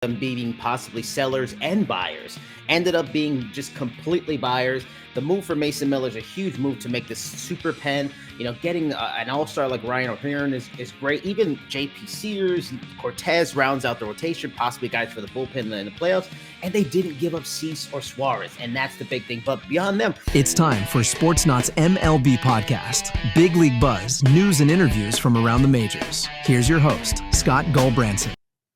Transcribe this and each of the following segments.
them being possibly sellers and buyers. Ended up being just completely buyers. The move for Mason Miller is a huge move to make this super pen. Getting an all-star like Ryan O'Hearn is great. Even JP Sears, Cortez rounds out the rotation, possibly guys for the bullpen in the playoffs. And they didn't give up Cease or Suarez, and that's the big thing. But beyond them, it's time for Sportsnaut's MLB podcast. Big League Buzz, news and interviews from around the majors. Here's your host, Scott Golbranson.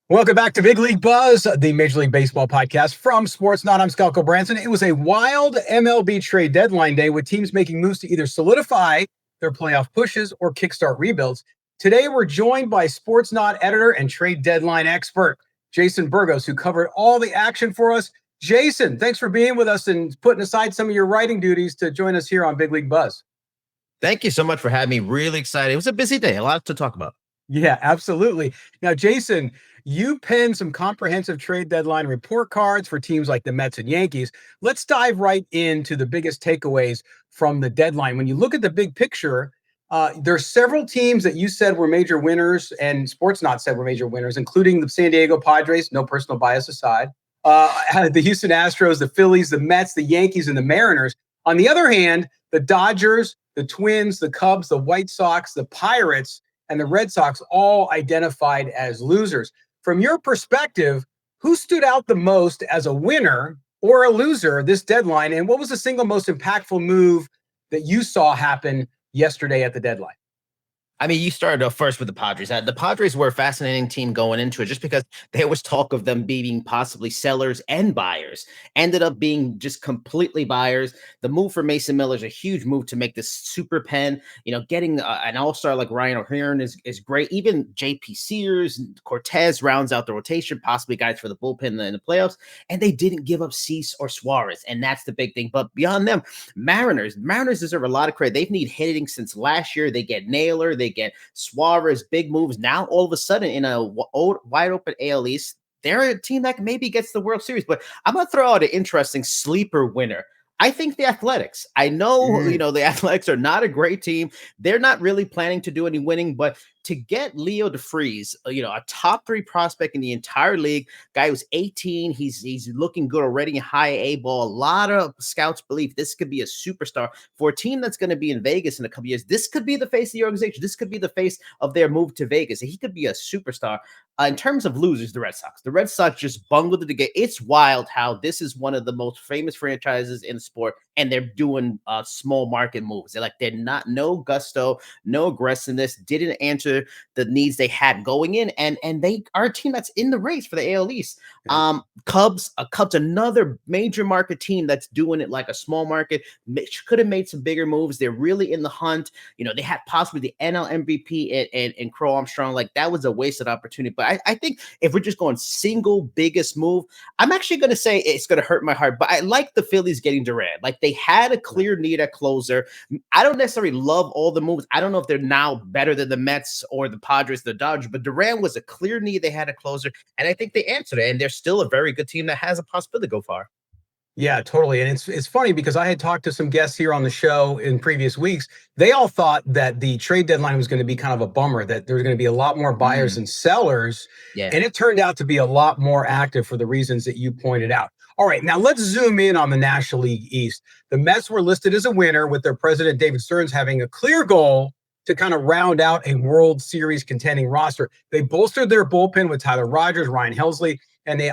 Welcome back to Big League Buzz, the Major League Baseball podcast from Sportsnaut. I'm Scott Golbranson. It was a wild MLB trade deadline day with teams making moves to either solidify their playoff pushes or kickstart rebuilds. Today, we're joined by Sportsnaut editor and trade deadline expert, Jason Burgos, who covered all the action for us. Jason, thanks for being with us and putting aside some of your writing duties to join us here on Big League Buzz. Thank you so much for having me. Really excited. It was a busy day, a lot to talk about. Yeah, absolutely. Now, Jason, you penned some comprehensive trade deadline report cards for teams like the Mets and Yankees. Let's dive right into the biggest takeaways from the deadline. When you look at the big picture, there's several teams that you said were major winners and Sportsnaut said were major winners, including the San Diego Padres, no personal bias aside, the Houston Astros, the Phillies, the Mets, the Yankees, and the Mariners. On the other hand, the Dodgers, the Twins, the Cubs, the White Sox, the Pirates, and the Red Sox all identified as losers. From your perspective, who stood out the most as a winner or a loser this deadline? And what was the single most impactful move that you saw happen yesterday at the deadline? I mean, you started off first with the Padres. The Padres were a fascinating team going into it just because there was talk of them being possibly sellers and buyers. Ended up being just completely buyers. The move for Mason Miller is a huge move to make this super pen. Getting an all-star like Ryan O'Hearn is great. Even JP Sears, Cortez rounds out the rotation, possibly guys for the bullpen in the playoffs. And they didn't give up Cease or Suarez, and that's the big thing. But beyond them, Mariners deserve a lot of credit. They've needed hitting since last year. They get Naylor, they get Suarez, big moves. Now, all of a sudden, in a wide open AL East, they're a team that maybe gets the World Series. But I'm going to throw out an interesting sleeper winner. I think the Athletics. I know, the Athletics are not a great team. They're not really planning to do any winning, but to get Leo DeFreeze, a top 3 prospect in the entire league, guy who's 18, he's looking good already in high A ball. A lot of scouts believe this could be a superstar for a team that's going to be in Vegas in a couple years. This could be the face of the organization. This could be the face of their move to Vegas. He could be a superstar. In terms of losers, the Red Sox. The Red Sox just bungled it again. It's wild how this is one of the most famous franchises in the sport, and they're doing small market moves. They're not, no gusto, no aggressiveness, didn't answer the needs they had going in, and they are a team that's in the race for the AL East. Cubs, another major market team that's doing it like a small market. Could have made some bigger moves. They're really in the hunt. They had possibly the NL MVP and Crow Armstrong. Like, that was a wasted opportunity. But I think if we're just going single biggest move, I'm actually going to say it's going to hurt my heart. But I like the Phillies getting Duran. Like, they had a clear need at closer. I don't necessarily love all the moves. I don't know if they're now better than the Mets or the Padres, the Dodgers, but Duran was a clear need. They had a closer, and I think they answered it. And they're still a very good team that has a possibility to go far. Yeah, totally. And it's funny because I had talked to some guests here on the show in previous weeks. They all thought that the trade deadline was going to be kind of a bummer, that there's going to be a lot more buyers and sellers. Yeah. And it turned out to be a lot more active for the reasons that you pointed out. All right, now let's zoom in on the National League East. The Mets were listed as a winner, with their president, David Stearns, having a clear goal to kind of round out a World Series contending roster. They bolstered their bullpen with Tyler Rogers, Ryan Helsley, and they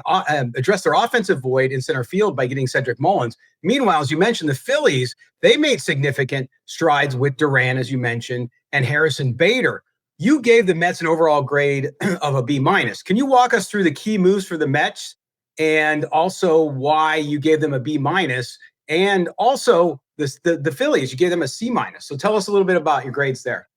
addressed their offensive void in center field by getting Cedric Mullins. Meanwhile, as you mentioned, the Phillies, they made significant strides with Duran, as you mentioned, and Harrison Bader. You gave the Mets an overall grade of a B-. Can you walk us through the key moves for the Mets and also why you gave them a B-? And also the Phillies, you gave them a C-. So tell us a little bit about your grades there.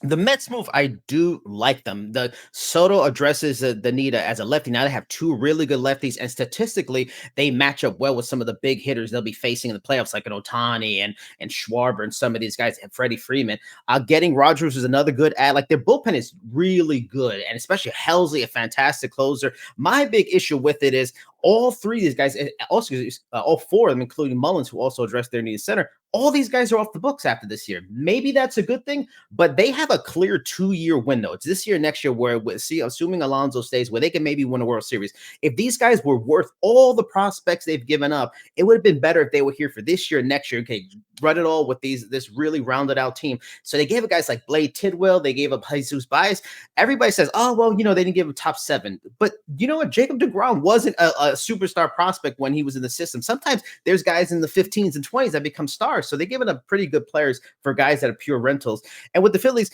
The Mets move, I do like them. The Soto addresses the need as a lefty. Now they have 2 really good lefties, and statistically, they match up well with some of the big hitters they'll be facing in the playoffs, like an Otani and Schwarber and some of these guys, and Freddie Freeman. Getting Rogers is another good add. Like, their bullpen is really good, and especially Helsley, a fantastic closer. My big issue with it is all 3 of these guys, also all 4 of them, including Mullins, who also addressed their need at center, all these guys are off the books after this year. Maybe that's a good thing, but they have a clear 2-year window. It's this year, next year, where assuming Alonso stays, where they can maybe win a World Series. If these guys were worth all the prospects they've given up, it would have been better if they were here for this year and next year. Okay, run it all with this really rounded out team. So they gave up guys like Blade Tidwell, they gave up Jesus Baez. Everybody says, oh, well, they didn't give him top 7. But you know what? Jacob deGrom wasn't a superstar prospect when he was in the system. Sometimes there's guys in the 15s and 20s that become stars. So they're giving up pretty good players for guys that are pure rentals. And with the Phillies,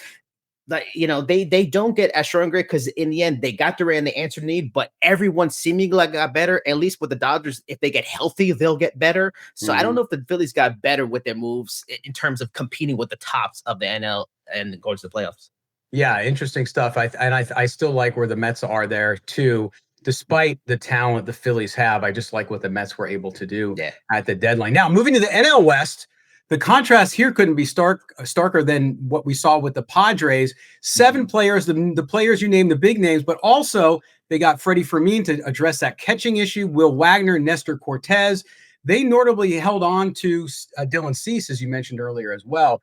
they don't get as strong great because in the end they got Duran, they answered need, but everyone seemingly got better. At least with the Dodgers, if they get healthy, they'll get better. So I don't know if the Phillies got better with their moves in terms of competing with the tops of the NL and going to the playoffs. Yeah, interesting stuff. I still like where the Mets are there too. Despite the talent the Phillies have, I just like what the Mets were able to do at the deadline. Now, moving to the NL West, the contrast here couldn't be starker than what we saw with the Padres. 7 players, the players you named, the big names, but also they got Freddie Fermin to address that catching issue. Will Wagner, Nestor Cortez. They notably held on to Dylan Cease, as you mentioned earlier as well.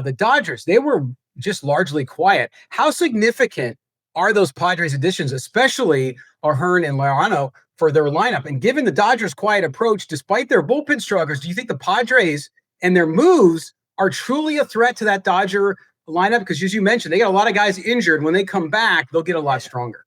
The Dodgers, they were just largely quiet. How significant are those Padres additions, especially Ahern and Liriano, for their lineup? And given the Dodgers' quiet approach, despite their bullpen struggles, do you think the Padres and their moves are truly a threat to that Dodger lineup? Because as you mentioned, they got a lot of guys injured. When they come back, they'll get a lot stronger.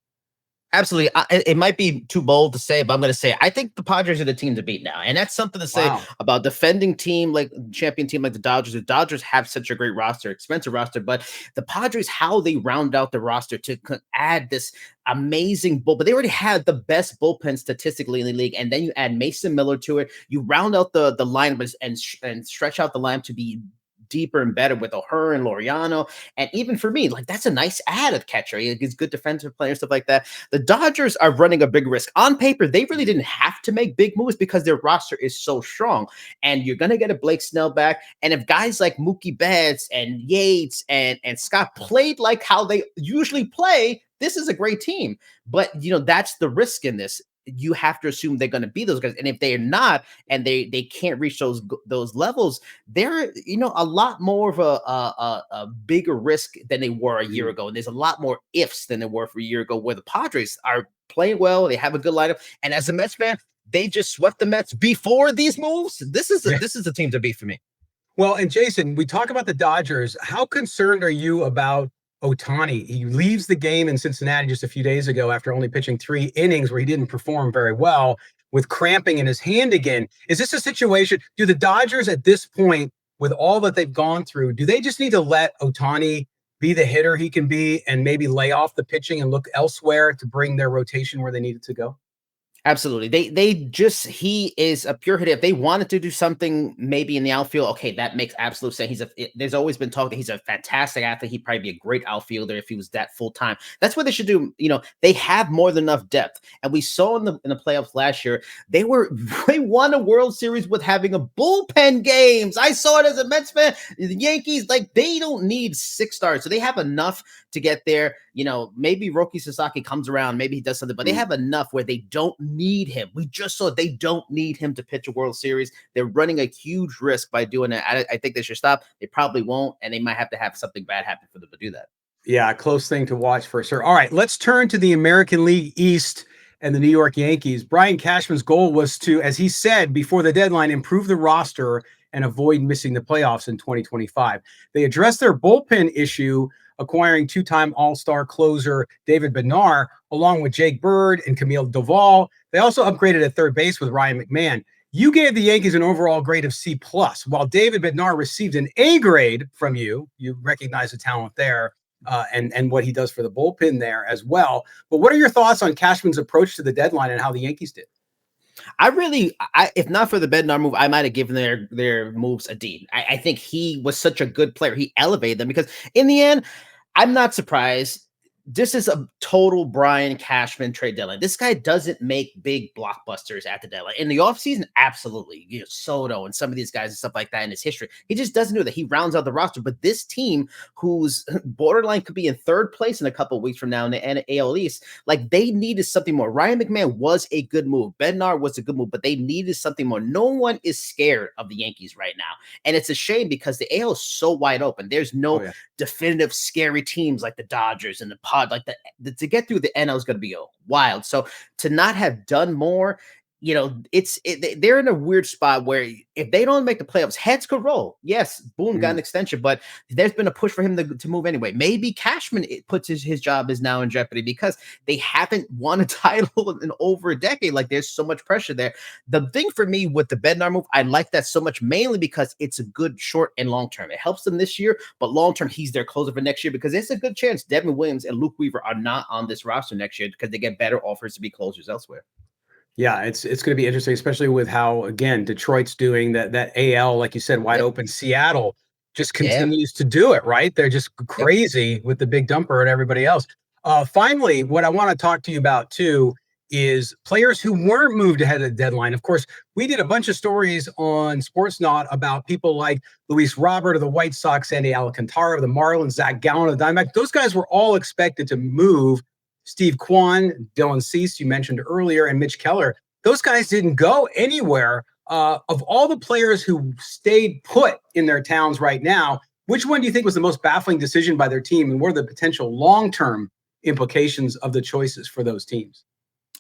Absolutely. It might be too bold to say, but I'm going to say I think the Padres are the team to beat now. And that's something to say about defending team, like champion team like the Dodgers. The Dodgers have such a great roster, expensive roster, but the Padres, how they round out the roster to add this amazing bull, but they already had the best bullpen statistically in the league. And then you add Mason Miller to it. You round out the lineup and stretch out the lineup to be deeper and better with Ahern and Liriano. And even for me, like that's a nice add of catcher. He gets good defensive players, stuff like that. The Dodgers are running a big risk. On paper, they really didn't have to make big moves because their roster is so strong. And you're going to get a Blake Snell back. And if guys like Mookie Betts and Yates and Scott played like how they usually play, this is a great team. But, that's the risk in this. You have to assume they're going to be those guys. And if they're not, and they can't reach those levels, they're, a lot more of a bigger risk than they were a year ago. And there's a lot more ifs than there were for a year ago, where the Padres are playing well. They have a good lineup. And as a Mets fan, they just swept the Mets before these moves. This is a team to beat for me. Well, and Jason, we talk about the Dodgers. How concerned are you about Otani? He leaves the game in Cincinnati just a few days ago after only pitching 3 innings where he didn't perform very well with cramping in his hand again. Is this a situation? Do the Dodgers at this point, with all that they've gone through, do they just need to let Otani be the hitter he can be and maybe lay off the pitching and look elsewhere to bring their rotation where they need it to go? Absolutely. He is a pure hitter. If they wanted to do something maybe in the outfield, okay, that makes absolute sense. There's always been talk that he's a fantastic athlete. He'd probably be a great outfielder if he was that full time. That's what they should do. They have more than enough depth. And we saw in the playoffs last year, they won a World Series with having a bullpen games. I saw it as a Mets fan. The Yankees, they don't need 6 stars. So they have enough to get there. Maybe Roki Sasaki comes around, maybe he does something, but they have enough where they don't need him. We just saw they don't need him to pitch a World Series. They're running a huge risk by doing that. I think they should stop. They probably won't, and they might have to have something bad happen for them to do that. Yeah, a close thing to watch for sure. All right, let's turn to the American League East and the New York Yankees. Brian Cashman's goal was to, as he said before the deadline, improve the roster and avoid missing the playoffs in 2025. They addressed their bullpen issue, acquiring 2-time All-Star closer David Bednar, along with Jake Bird and Camille Doval. They also upgraded at third base with Ryan McMahon. You gave the Yankees an overall grade of C+, while David Bednar received an A grade from you. You recognize the talent there and what he does for the bullpen there as well. But what are your thoughts on Cashman's approach to the deadline and how the Yankees did? If not for the Bednar move, I might have given their moves a D. I think he was such a good player. He elevated them because in the end, I'm not surprised. this is a total Brian Cashman trade deadline. This guy doesn't make big blockbusters at the deadline. In the offseason, absolutely. Soto and some of these guys and stuff like that in his history. He just doesn't do that. He rounds out the roster. But this team, whose borderline could be in third place in a couple of weeks from now in the AL East, like they needed something more. Ryan McMahon was a good move. Bednar was a good move, but they needed something more. No one is scared of the Yankees right now. And it's a shame because the AL is so wide open. There's no definitive scary teams like the Dodgers and the like to get through the NL is going to be wild. So to not have done more, they're in a weird spot where if they don't make the playoffs, heads could roll. Yes, Boone got an extension, but there's been a push for him to move anyway. Maybe Cashman puts his job is now in jeopardy because they haven't won a title in over a decade. Like there's so much pressure there. The thing for me with the Bednar move, I like that so much, mainly because it's a good short and long term. It helps them this year, but long term, he's their closer for next year because it's a good chance Devin Williams and Luke Weaver are not on this roster next year because they get better offers to be closers elsewhere. Yeah, it's going to be interesting, especially with how, again, Detroit's doing that AL, like you said, wide open. Seattle just continues to do it, right? They're just crazy with the big dumper and everybody else. Finally, what I want to talk to you about, too, is players who weren't moved ahead of the deadline. Of course, we did a bunch of stories on Sportsnaut about people like Luis Robert of the White Sox, Sandy Alcantara of the Marlins, Zach Gallen of the Diamondbacks. Those guys were all expected to move. Steve Kwan, Dylan Cease, you mentioned earlier, and Mitch Keller. Those guys didn't go anywhere. Of all the players who stayed put in their towns right now, which one do you think was the most baffling decision by their team, and what are the potential long-term implications of the choices for those teams?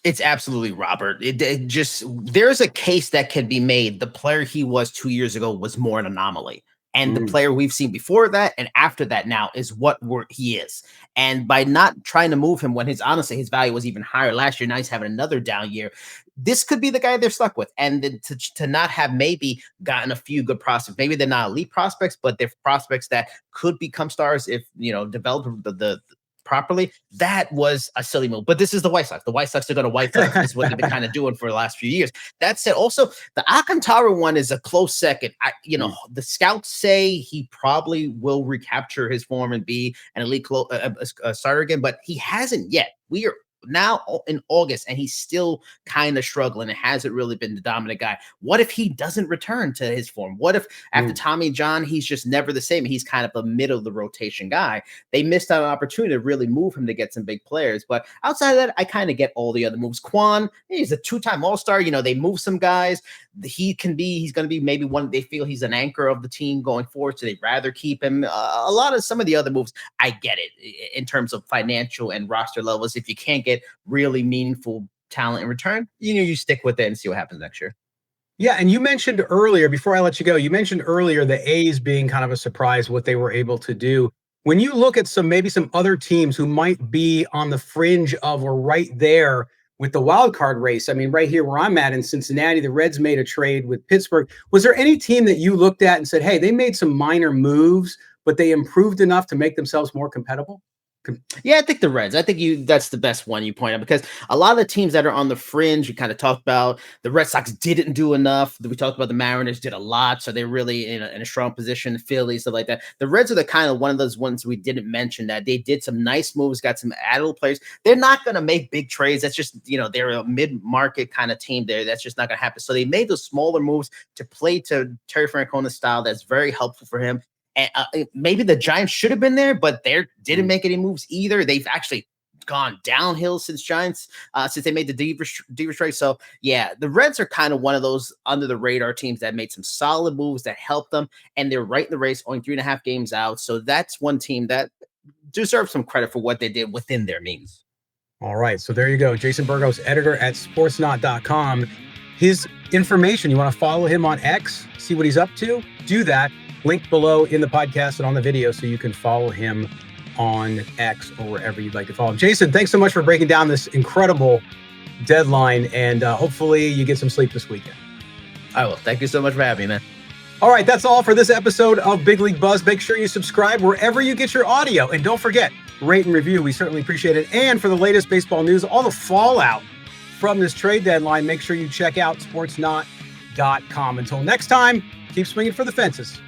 It's absolutely Robert. There's a case that can be made. The player he was 2 years ago was more an anomaly. And the player we've seen before that and after that now is what he is. And by not trying to move him when his value was even higher last year, now he's having another down year. This could be the guy they're stuck with. And then to not have maybe gotten a few good prospects. Maybe they're not elite prospects, but they're prospects that could become stars if, develop the properly. That was a silly move. But this is the White Sox. The White Sox are going to White Sox. This is what they've been kind of doing for the last few years. That said, also the Alcantara one is a close second. The scouts say he probably will recapture his form and be an elite starter again, but he hasn't yet. We are now in August and he's still kind of struggling. It hasn't really been the dominant guy. What if he doesn't return to his form? What if after Tommy John, he's just never the same? He's kind of a middle of the rotation guy. They missed out on an opportunity to really move him to get some big players. But outside of that, I kind of get all the other moves. Quan, he's a two-time All-Star. They move some guys. He's going to be maybe one they feel he's an anchor of the team going forward. So they'd rather keep him. A lot of some of the other moves, I get it in terms of financial and roster levels. If you can't get really meaningful talent in return, you stick with it and see what happens next year. Yeah, and you mentioned earlier, before I let you go, the A's being kind of a surprise what they were able to do. When you look at some other teams who might be on the fringe of or right there with the wild card race, I mean, right here where I'm at in Cincinnati, the Reds made a trade with Pittsburgh. Was there any team that you looked at and said, hey, they made some minor moves, but they improved enough to make themselves more compatible? Yeah, I think the Reds. I think that's the best one you point out because a lot of the teams that are on the fringe, we kind of talked about the Red Sox didn't do enough. We talked about the Mariners did a lot, so they're really in a strong position. The Phillies, stuff like that. The Reds are the kind of one of those ones we didn't mention that they did some nice moves, got some added players. They're not going to make big trades. That's just they're a mid-market kind of team there. That's just not going to happen. So they made those smaller moves to play to Terry Francona's style. That's very helpful for him. And maybe the Giants should have been there, but they didn't make any moves either. They've actually gone downhill since they made the Devers trade. So yeah, the Reds are kind of one of those under the radar teams that made some solid moves that helped them, and they're right in the race, only 3.5 games out. So that's one team that deserves some credit for what they did within their means. All right, so there you go, Jason Burgos, editor at Sportsnaut.com. His information, you want to follow him on X, see what he's up to? Do that. Link below in the podcast and on the video so you can follow him on X or wherever you'd like to follow him. Jason, thanks so much for breaking down this incredible deadline, and hopefully you get some sleep this weekend. I will. Thank you so much for having me, man. All right, that's all for this episode of Big League Buzz. Make sure you subscribe wherever you get your audio, and don't forget, rate and review. We certainly appreciate it. And for the latest baseball news, all the fallout from this trade deadline, make sure you check out sportsnaut.com. Until next time, keep swinging for the fences.